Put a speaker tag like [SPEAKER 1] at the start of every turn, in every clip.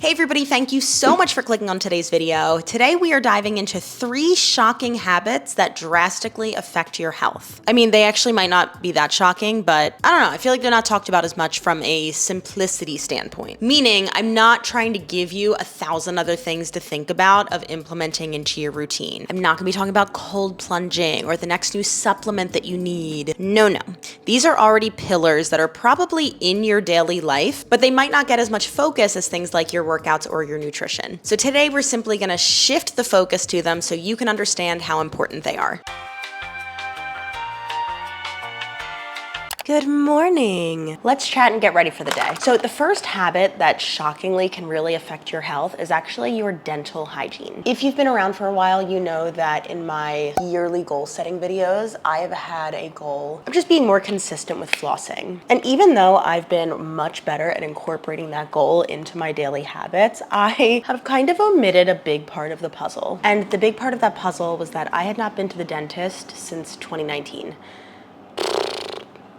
[SPEAKER 1] Hey everybody, thank you so much for clicking on today's video. Today we are diving into 3 shocking habits that drastically affect your health. I mean, they actually might not be that shocking, but I don't know, I feel like they're not talked about as much from a simplicity standpoint. Meaning, I'm not trying to give you 1,000 other things to think about of implementing into your routine. I'm not gonna be talking about cold plunging or the next new supplement that you need. No. These are already pillars that are probably in your daily life, but they might not get as much focus as things like your workouts or your nutrition. So today we're simply gonna shift the focus to them so you can understand how important they are. Good morning. Let's chat and get ready for the day. So the first habit that shockingly can really affect your health is actually your dental hygiene. If you've been around for a while, you know that in my yearly goal setting videos, I have had a goal of just being more consistent with flossing. And even though I've been much better at incorporating that goal into my daily habits, I have kind of omitted a big part of the puzzle. And the big part of that puzzle was that I had not been to the dentist since 2019.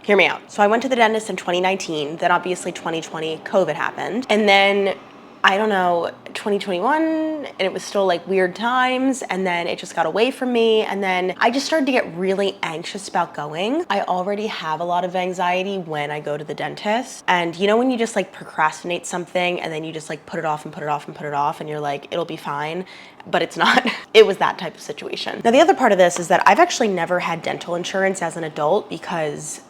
[SPEAKER 1] Hear me out. So I went to the dentist in 2019, then obviously 2020, COVID happened. And then, I don't know, 2021, and it was still like weird times, and then it just got away from me, and then I just started to get really anxious about going. I already have a lot of anxiety when I go to the dentist, and you know when you just like procrastinate something, and then you just like put it off and put it off and put it off, and you're like, it'll be fine, but it's not. It was that type of situation. Now the other part of this is that I've actually never had dental insurance as an adult because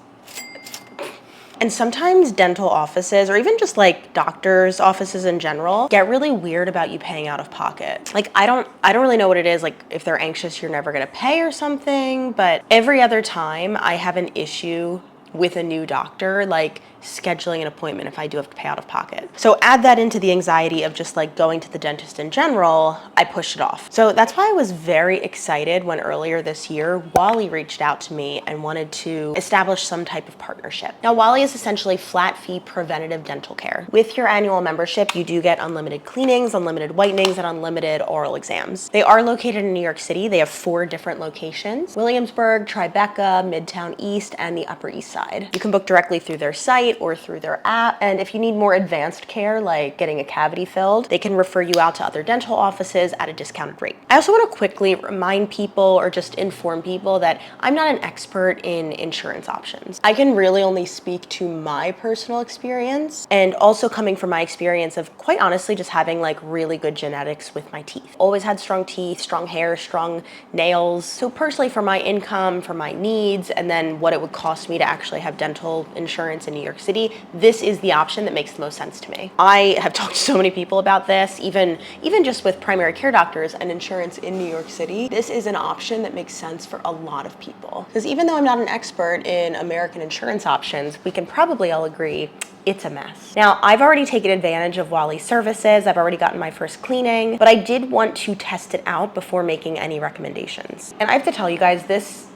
[SPEAKER 1] and sometimes dental offices, or even just like doctors' offices in general, get really weird about you paying out of pocket. Like I don't really know what it is, like if they're anxious you're never gonna pay or something, but every other time I have an issue with a new doctor, like scheduling an appointment if I do have to pay out of pocket. So add that into the anxiety of just like going to the dentist in general, I push it off. So that's why I was very excited when earlier this year, Wally reached out to me and wanted to establish some type of partnership. Now, Wally is essentially flat fee preventative dental care. With your annual membership, you do get unlimited cleanings, unlimited whitenings, and unlimited oral exams. They are located in New York City. They have 4 different locations: Williamsburg, Tribeca, Midtown East, and the Upper East Side. You can book directly through their site or through their app. And if you need more advanced care, like getting a cavity filled, they can refer you out to other dental offices at a discounted rate. I also want to quickly remind people or just inform people that I'm not an expert in insurance options. I can really only speak to my personal experience, and also coming from my experience of quite honestly just having like really good genetics with my teeth. Always had strong teeth, strong hair, strong nails. So personally, for my income, for my needs, and then what it would cost me to actually have dental insurance in New York City, this is the option that makes the most sense to me. I have talked to so many people about this, even just with primary care doctors and insurance in New York City. This is an option that makes sense for a lot of people. Because even though I'm not an expert in American insurance options, we can probably all agree it's a mess. Now, I've already taken advantage of Wally's services. I've already gotten my first cleaning, but I did want to test it out before making any recommendations. And I have to tell you guys, this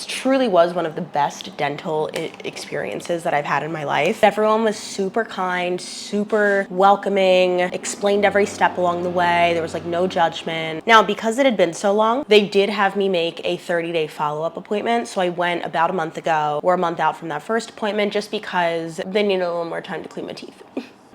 [SPEAKER 1] truly was one of the best dental experiences that I've had in my life. Everyone was super kind, super welcoming, explained every step along the way. There was like no judgment. Now, because it had been so long, they did have me make a 30-day follow-up appointment. So I went about a month ago, or a month out from that first appointment, just because they needed a little more time to clean my teeth.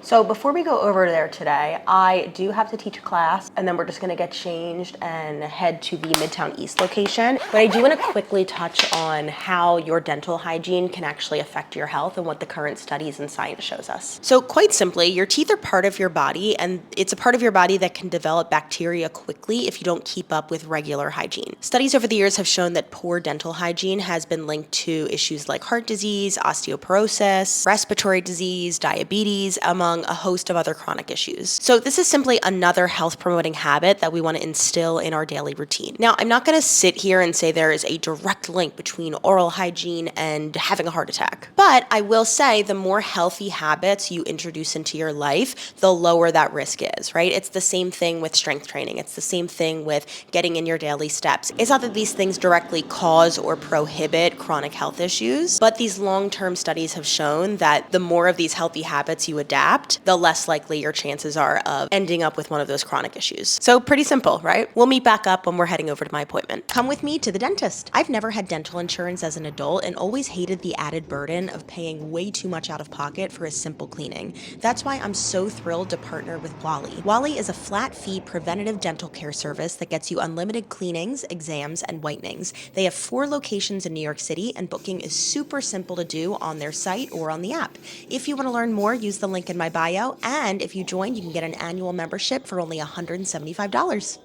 [SPEAKER 1] So before we go over there today, I do have to teach a class, and then we're just gonna get changed and head to the Midtown East location. But I do wanna quickly touch on how your dental hygiene can actually affect your health and what the current studies and science shows us. So quite simply, your teeth are part of your body, and it's a part of your body that can develop bacteria quickly if you don't keep up with regular hygiene. Studies over the years have shown that poor dental hygiene has been linked to issues like heart disease, osteoporosis, respiratory disease, diabetes, among a host of other chronic issues. So this is simply another health promoting habit that we want to instill in our daily routine. Now, I'm not going to sit here and say there is a direct link between oral hygiene and having a heart attack, but I will say the more healthy habits you introduce into your life, the lower that risk is, right? It's the same thing with strength training. It's the same thing with getting in your daily steps. It's not that these things directly cause or prohibit chronic health issues, but these long-term studies have shown that the more of these healthy habits you adapt, trapped, the less likely your chances are of ending up with one of those chronic issues. So pretty simple, right? We'll meet back up when we're heading over to my appointment. Come with me to the dentist. I've never had dental insurance as an adult and always hated the added burden of paying way too much out of pocket for a simple cleaning. That's why I'm so thrilled to partner with Wally. Wally is a flat-fee preventative dental care service that gets you unlimited cleanings, exams, and whitenings. They have 4 locations in New York City, and booking is super simple to do on their site or on the app. If you want to learn more, use the link in my bio, and if you join, you can get an annual membership for only $175.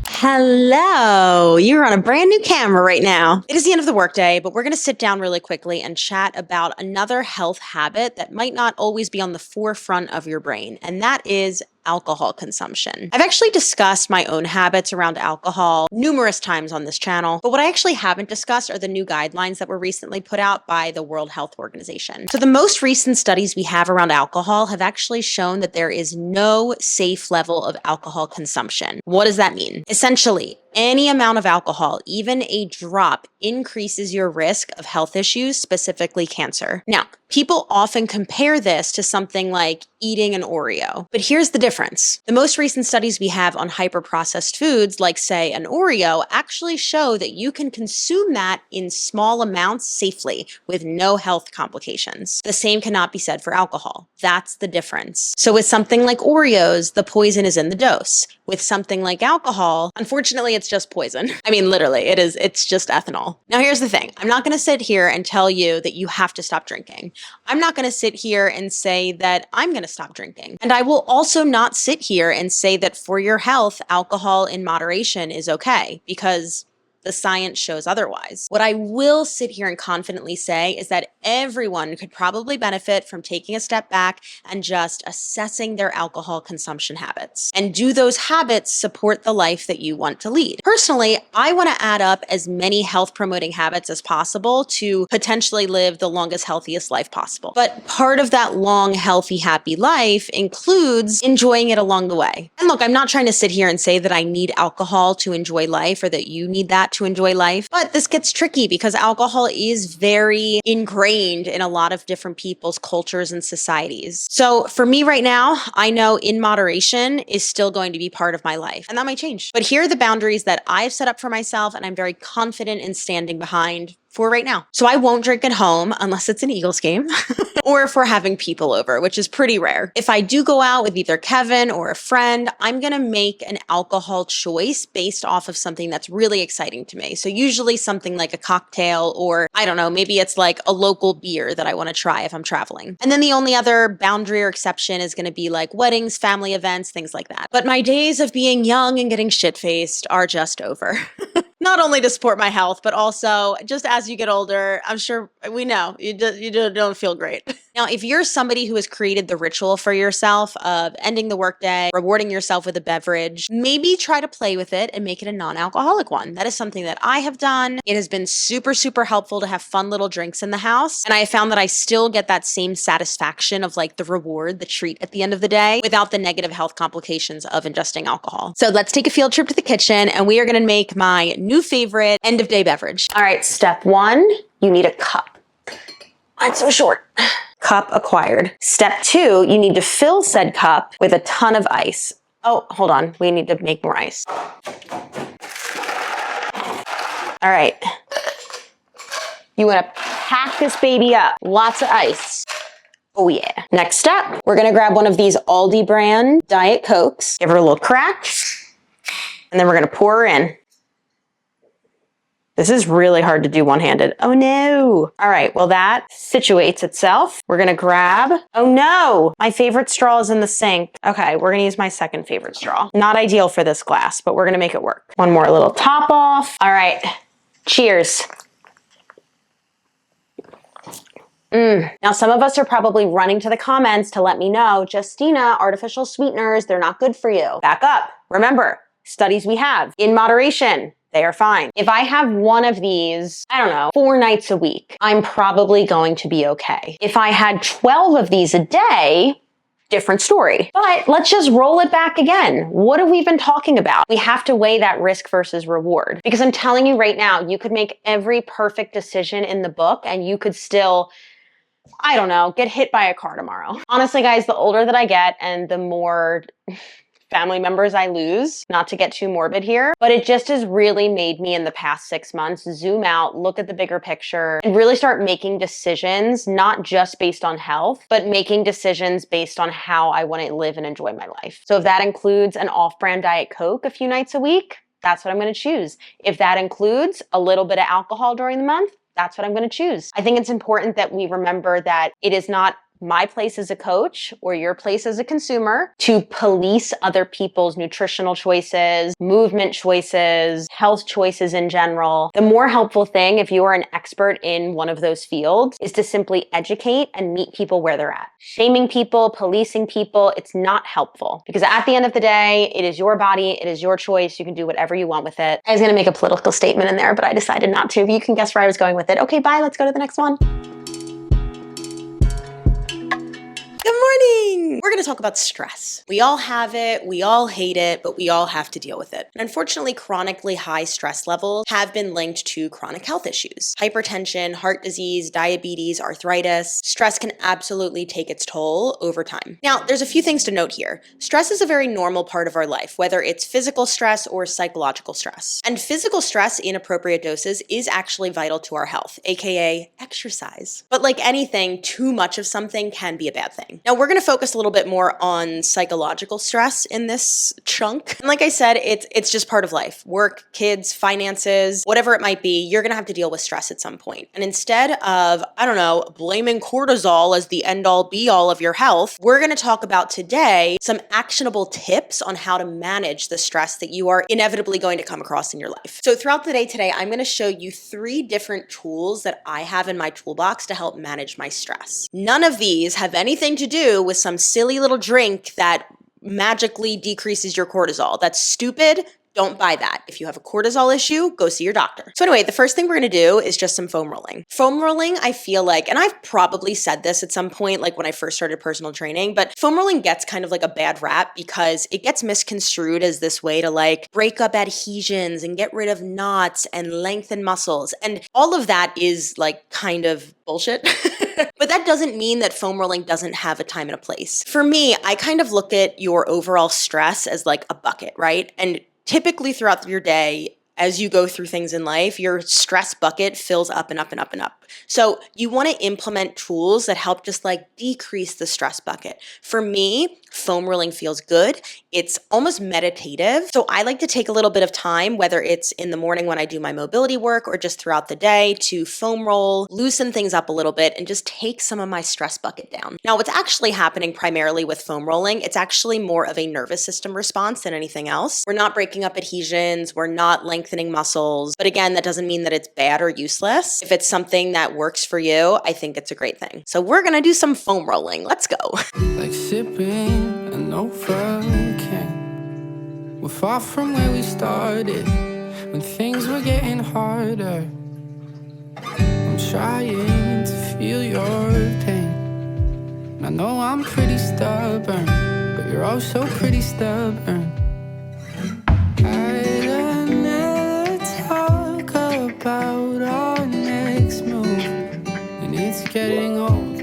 [SPEAKER 1] Hello, you're on a brand new camera right now. It is the end of the workday, but we're going to sit down really quickly and chat about another health habit that might not always be on the forefront of your brain, and that is alcohol consumption. I've actually discussed my own habits around alcohol numerous times on this channel, but what I actually haven't discussed are the new guidelines that were recently put out by the World Health Organization. So the most recent studies we have around alcohol have actually shown that there is no safe level of alcohol consumption. What does that mean? Essentially, any amount of alcohol, even a drop, increases your risk of health issues, specifically cancer. Now, people often compare this to something like eating an Oreo, but here's the difference. The most recent studies we have on hyper-processed foods, like say an Oreo, actually show that you can consume that in small amounts safely with no health complications. The same cannot be said for alcohol. That's the difference. So with something like Oreos, the poison is in the dose. With something like alcohol, unfortunately, it's just poison. I mean, literally, it's just ethanol. Now, here's the thing. I'm not going to sit here and tell you that you have to stop drinking. I'm not going to sit here and say that I'm going to stop drinking. And I will also not sit here and say that for your health, alcohol in moderation is okay, because the science shows otherwise. What I will sit here and confidently say is that everyone could probably benefit from taking a step back and just assessing their alcohol consumption habits. And do those habits support the life that you want to lead? Personally, I want to add up as many health promoting habits as possible to potentially live the longest, healthiest life possible. But part of that long, healthy, happy life includes enjoying it along the way. And look, I'm not trying to sit here and say that I need alcohol to enjoy life or that you need that to enjoy life. But this gets tricky because alcohol is very ingrained in a lot of different people's cultures and societies. So for me right now, I know in moderation is still going to be part of my life, and that might change. But here are the boundaries that I've set up for myself, and I'm very confident in standing behind for right now. So I won't drink at home unless it's an Eagles game or if we're having people over, which is pretty rare. If I do go out with either Kevin or a friend, I'm going to make an alcohol choice based off of something that's really exciting to me. So usually something like a cocktail, or I don't know, maybe it's like a local beer that I want to try if I'm traveling. And then the only other boundary or exception is going to be like weddings, family events, things like that. But my days of being young and getting shit-faced are just over. Not only to support my health, but also just as you get older, I'm sure we know you don't feel great. Now, if you're somebody who has created the ritual for yourself of ending the workday, rewarding yourself with a beverage, maybe try to play with it and make it a non-alcoholic one. That is something that I have done. It has been super, super helpful to have fun little drinks in the house. And I have found that I still get that same satisfaction of like the reward, the treat at the end of the day without the negative health complications of ingesting alcohol. So let's take a field trip to the kitchen and we are going to make my new favorite end of day beverage. All right, step 1, you need a cup. It's so short. Cup acquired. Step 2, you need to fill said cup with a ton of ice. Oh, hold on. We need to make more ice. All right. You want to pack this baby up. Lots of ice. Oh yeah. Next step, we're going to grab one of these Aldi brand Diet Cokes. Give her a little crack. And then we're going to pour her in. This is really hard to do one-handed. Oh no. All right, well that situates itself. We're gonna grab, oh no, my favorite straw is in the sink. Okay, we're gonna use my second favorite straw. Not ideal for this glass, but we're gonna make it work. One more little top off. All right, cheers. Now, some of us are probably running to the comments to let me know, Justina, artificial sweeteners, they're not good for you. Back up. Remember, studies we have in moderation. They are fine. If I have one of these, I don't know, 4 nights a week, I'm probably going to be okay. If I had 12 of these a day, different story. But let's just roll it back again. What have we been talking about? We have to weigh that risk versus reward, because I'm telling you right now, you could make every perfect decision in the book and you could still, I don't know, get hit by a car tomorrow. Honestly, guys, the older that I get and the more family members I lose, not to get too morbid here, but it just has really made me in the past 6 months zoom out, look at the bigger picture, and really start making decisions, not just based on health, but making decisions based on how I want to live and enjoy my life. So if that includes an off-brand Diet Coke a few nights a week, that's what I'm going to choose. If that includes a little bit of alcohol during the month, that's what I'm going to choose. I think it's important that we remember that it is not my place as a coach or your place as a consumer to police other people's nutritional choices, movement choices, health choices in general. The more helpful thing, if you are an expert in one of those fields, is to simply educate and meet people where they're at. Shaming people, policing people, it's not helpful, because at the end of the day, it is your body, it is your choice. You can do whatever you want with it. I was gonna make a political statement in there, but I decided not to. But you can guess where I was going with it. Okay, bye, let's go to the next one. Good morning! We're going to talk about stress. We all have it, we all hate it, but we all have to deal with it. And unfortunately, chronically high stress levels have been linked to chronic health issues. Hypertension, heart disease, diabetes, arthritis. Stress can absolutely take its toll over time. Now, there's a few things to note here. Stress is a very normal part of our life, whether it's physical stress or psychological stress. And physical stress in appropriate doses is actually vital to our health, aka exercise. But like anything, too much of something can be a bad thing. Now, we're going to focus a little bit more on psychological stress in this chunk. And like I said, it's just part of life. Work, kids, finances, whatever it might be, you're going to have to deal with stress at some point. And instead of, I don't know, blaming cortisol as the end-all be-all of your health, we're going to talk about today some actionable tips on how to manage the stress that you are inevitably going to come across in your life. So throughout the day today, I'm going to show you 3 different tools that I have in my toolbox to help manage my stress. None of these have anything to do with some silly little drink that magically decreases your cortisol. That's stupid. Don't buy that. If you have a cortisol issue, go see your doctor. So anyway, the first thing we're going to do is just some foam rolling. Foam rolling, I feel like, and I've probably said this at some point, like when I first started personal training, but foam rolling gets kind of like a bad rap because it gets misconstrued as this way to like break up adhesions and get rid of knots and lengthen muscles. And all of that is like kind of bullshit. But that doesn't mean that foam rolling doesn't have a time and a place. For me, I kind of look at your overall stress as like a bucket, right? And typically throughout your day, as you go through things in life, your stress bucket fills up and up and up and up. So you want to implement tools that help just like decrease the stress bucket. For me, foam rolling feels good. It's almost meditative. So I like to take a little bit of time, whether it's in the morning when I do my mobility work or just throughout the day, to foam roll, loosen things up a little bit, and just take some of my stress bucket down. Now, what's actually happening primarily with foam rolling, it's actually more of a nervous system response than anything else. We're not breaking up adhesions. We're not lengthening muscles. But again, that doesn't mean that it's bad or useless. If it's something that works for you, I think it's a great thing. So we're going to do some foam rolling. Let's go.
[SPEAKER 2] Like sipping an overcame. We're far from where we started when things were getting harder. I'm trying to feel your pain. I know I'm pretty stubborn, but you're also pretty stubborn. I'd never talk about our next move, and it's getting old.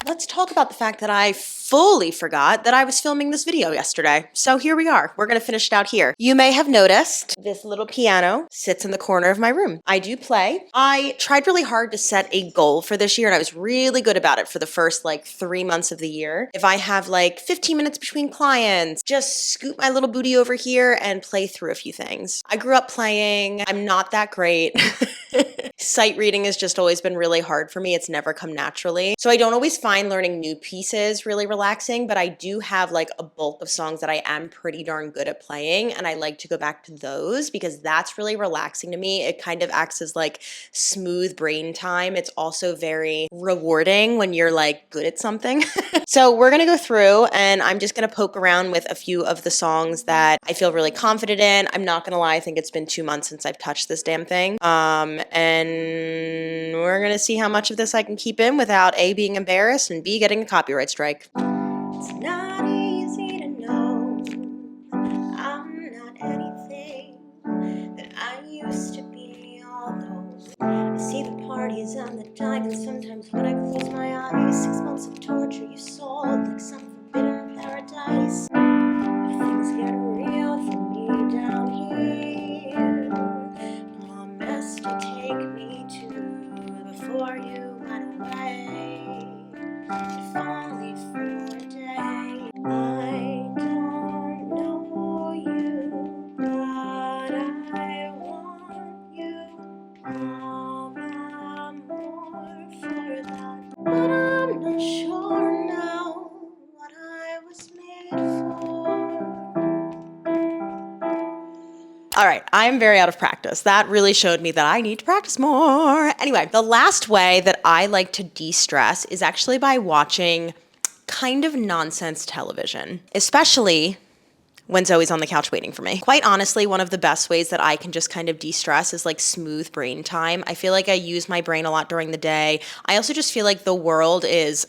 [SPEAKER 1] Let's talk about the fact that I fully forgot that I was filming this video yesterday. So here we are. We're going to finish it out here. You may have noticed this little piano sits in the corner of my room. I do play. I tried really hard to set a goal for this year, and I was really good about it for the first like 3 months of the year. If I have like 15 minutes between clients, just scoop my little booty over here and play through a few things. I grew up playing. I'm not that great. Sight reading has just always been really hard for me. It's never come naturally. So I don't always find learning new pieces really relaxing, but I do have like a bulk of songs that I am pretty darn good at playing, and I like to go back to those because that's really relaxing to me. It kind of acts as like smooth brain time. It's also very rewarding when you're like good at something. So we're gonna go through and I'm just gonna poke around with a few of the songs that I feel really confident in. I'm not gonna lie, I think it's been 2 months since I've touched this damn thing. And we're gonna see how much of this I can keep in without A, being embarrassed, and B, getting a copyright strike. It's not easy to know I'm not anything that I used to be, although I see the parties and the diamonds. Sometimes when I close my eyes, 6 months of torture you sold like some forbidden paradise. But things get real for me down here. Promise to take me to before you went away, if only for a day. I don't know you, but I want you. I'm more for that, but I'm not sure now what I was made for. All right, I'm very out of practice. That really showed me that I need to practice more. Anyway, the last way that I like to de-stress is actually by watching kind of nonsense television, especially when Zoe's on the couch waiting for me. Quite honestly, one of the best ways that I can just kind of de-stress is like smooth brain time. I feel like I use my brain a lot during the day. I also just feel like the world is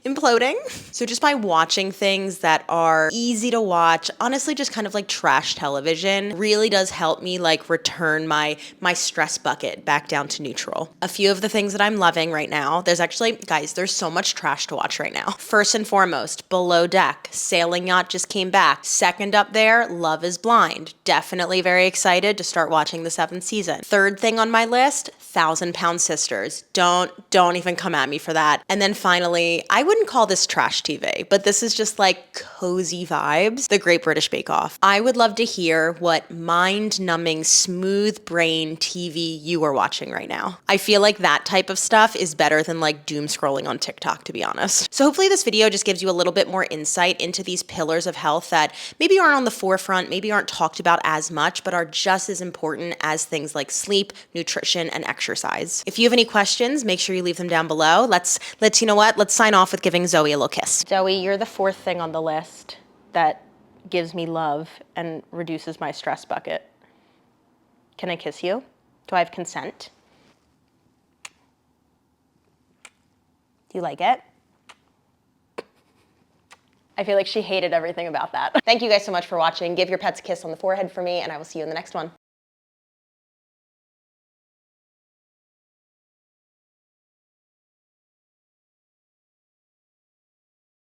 [SPEAKER 1] imploding. So just by watching things that are easy to watch, honestly just kind of like trash television, really does help me like return my stress bucket back down to neutral. A few of the things that I'm loving right now, there's actually, guys, there's so much trash to watch right now. First and foremost, Below Deck, Sailing Yacht just came back. Second up there, Love is Blind. Definitely very excited to start watching the 7th season. Third thing on my list, 1,000-Pound Sisters. Don't even come at me for that. And then finally, I wouldn't call this trash TV, but this is just like cozy vibes, The Great British Bake Off. I would love to hear what mind-numbing, smooth brain TV you are watching right now. I feel like that type of stuff is better than like doom scrolling on TikTok, to be honest. So hopefully this video just gives you a little bit more insight into these pillars of health that maybe aren't on the forefront, maybe aren't talked about as much, but are just as important as things like sleep, nutrition, and exercise. If you have any questions, make sure you leave them down below. Let's you know what? Let's sign off with giving Zoe a little kiss. Zoe, you're the 4th thing on the list that gives me love and reduces my stress bucket. Can I kiss you? Do I have consent? Do you like it? I feel like she hated everything about that. Thank you guys so much for watching. Give your pets a kiss on the forehead for me, and I will see you in the next one.